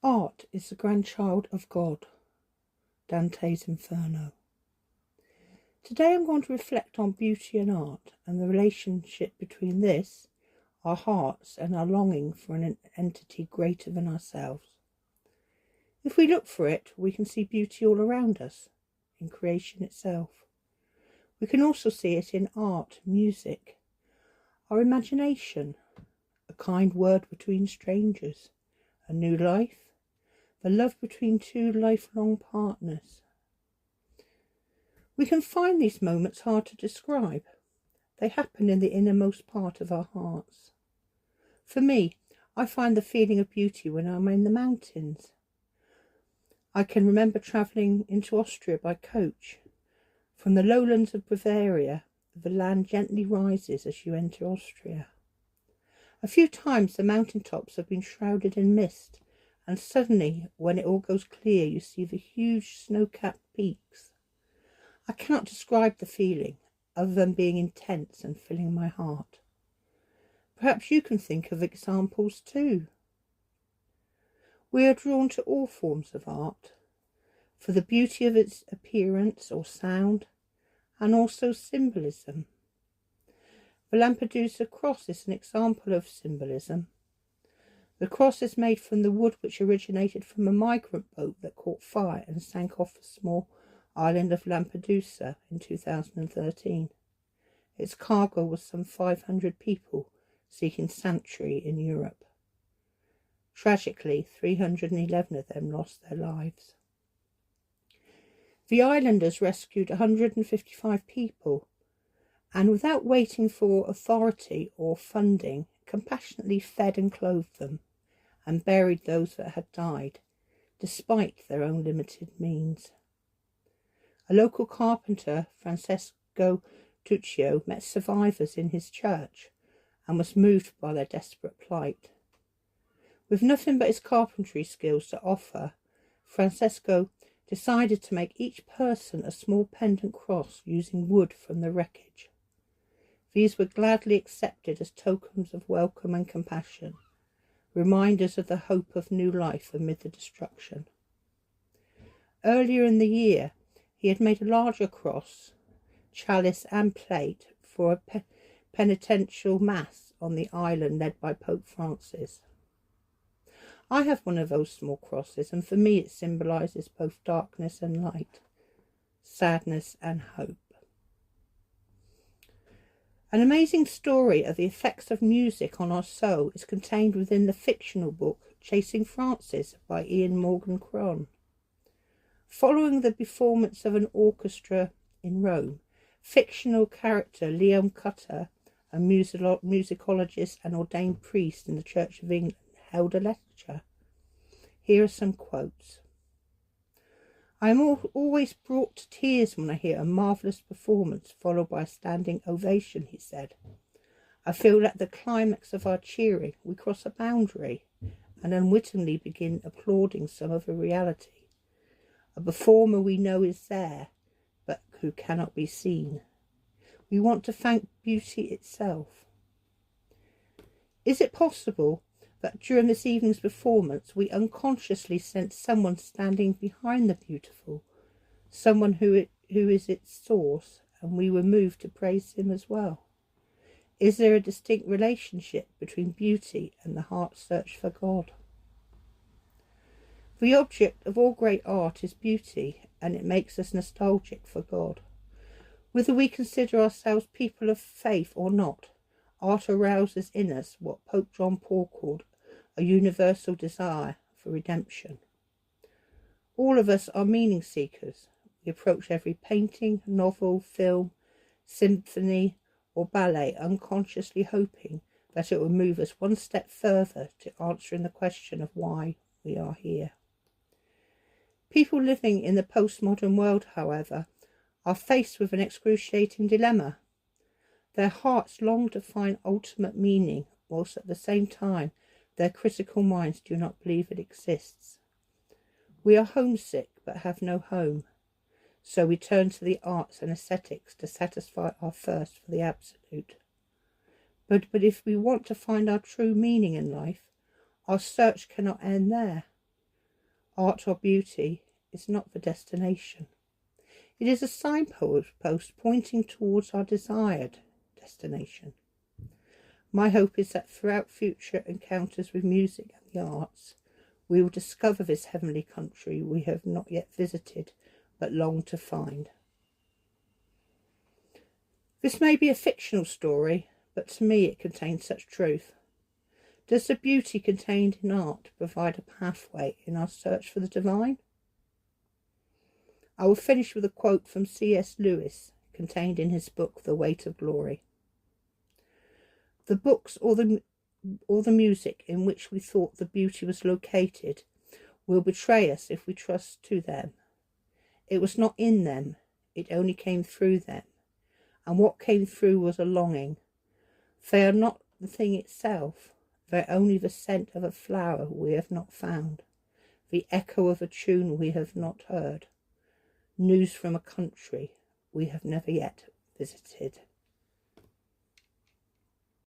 Art is the grandchild of God. Dante's Inferno. Today I'm going to reflect on beauty and art and the relationship between this, our hearts, and our longing for an entity greater than ourselves. If we look for it, we can see beauty all around us, in creation itself. We can also see it in art, music, our imagination, a kind word between strangers, a new life, the love between two lifelong partners. We can find these moments hard to describe. They happen in the innermost part of our hearts. For me, I find the feeling of beauty when I'm in the mountains. I can remember travelling into Austria by coach. From the lowlands of Bavaria, the land gently rises as you enter Austria. A few times the mountain tops have been shrouded in mist, and suddenly, when it all goes clear, you see the huge snow-capped peaks. I cannot describe the feeling, other than being intense and filling my heart. Perhaps you can think of examples too. We are drawn to all forms of art, for the beauty of its appearance or sound, and also symbolism. The Lampedusa cross is an example of symbolism. The cross is made from the wood which originated from a migrant boat that caught fire and sank off the small island of Lampedusa in 2013. Its cargo was some 500 people seeking sanctuary in Europe. Tragically, 311 of them lost their lives. The islanders rescued 155 people, and without waiting for authority or funding, compassionately fed and clothed them, and buried those that had died, despite their own limited means. A local carpenter, Francesco Tuccio, met survivors in his church and was moved by their desperate plight. With nothing but his carpentry skills to offer, Francesco decided to make each person a small pendant cross using wood from the wreckage. These were gladly accepted as tokens of welcome and compassion, reminders of the hope of new life amid the destruction. Earlier in the year, he had made a larger cross, chalice and plate for a penitential mass on the island led by Pope Francis. I have one of those small crosses, and for me it symbolises both darkness and light, sadness and hope. An amazing story of the effects of music on our soul is contained within the fictional book Chasing Francis by Ian Morgan Cron. Following the performance of an orchestra in Rome, fictional character Leon Cutter, a musicologist and ordained priest in the Church of England, held a lecture. Here are some quotes. I am always brought to tears when I hear a marvellous performance followed by a standing ovation, he said. I feel at the climax of our cheering we cross a boundary and unwittingly begin applauding some other reality. A performer we know is there, but who cannot be seen. We want to thank beauty itself. Is it possible that during this evening's performance we unconsciously sense someone standing behind the beautiful, someone who is its source, and we were moved to praise him as well? Is there a distinct relationship between beauty and the heart's search for God? The object of all great art is beauty, and it makes us nostalgic for God. Whether we consider ourselves people of faith or not, art arouses in us what Pope John Paul called a universal desire for redemption. All of us are meaning seekers. We approach every painting, novel, film, symphony or ballet unconsciously hoping that it will move us one step further to answering the question of why we are here. People living in the postmodern world, however, are faced with an excruciating dilemma. Their hearts long to find ultimate meaning, whilst at the same time their critical minds do not believe it exists. We are homesick but have no home, so we turn to the arts and aesthetics to satisfy our thirst for the absolute. But if we want to find our true meaning in life, our search cannot end there. Art or beauty is not the destination. It is a signpost pointing towards our desired destination. My hope is that throughout future encounters with music and the arts, we will discover this heavenly country we have not yet visited but long to find. This may be a fictional story, but to me it contains such truth. Does the beauty contained in art provide a pathway in our search for the divine? I will finish with a quote from C.S. Lewis, contained in his book The Weight of Glory. The books or the music in which we thought the beauty was located will betray us if we trust to them. It was not in them, it only came through them, and what came through was a longing. They are not the thing itself, they are only the scent of a flower we have not found, the echo of a tune we have not heard, news from a country we have never yet visited.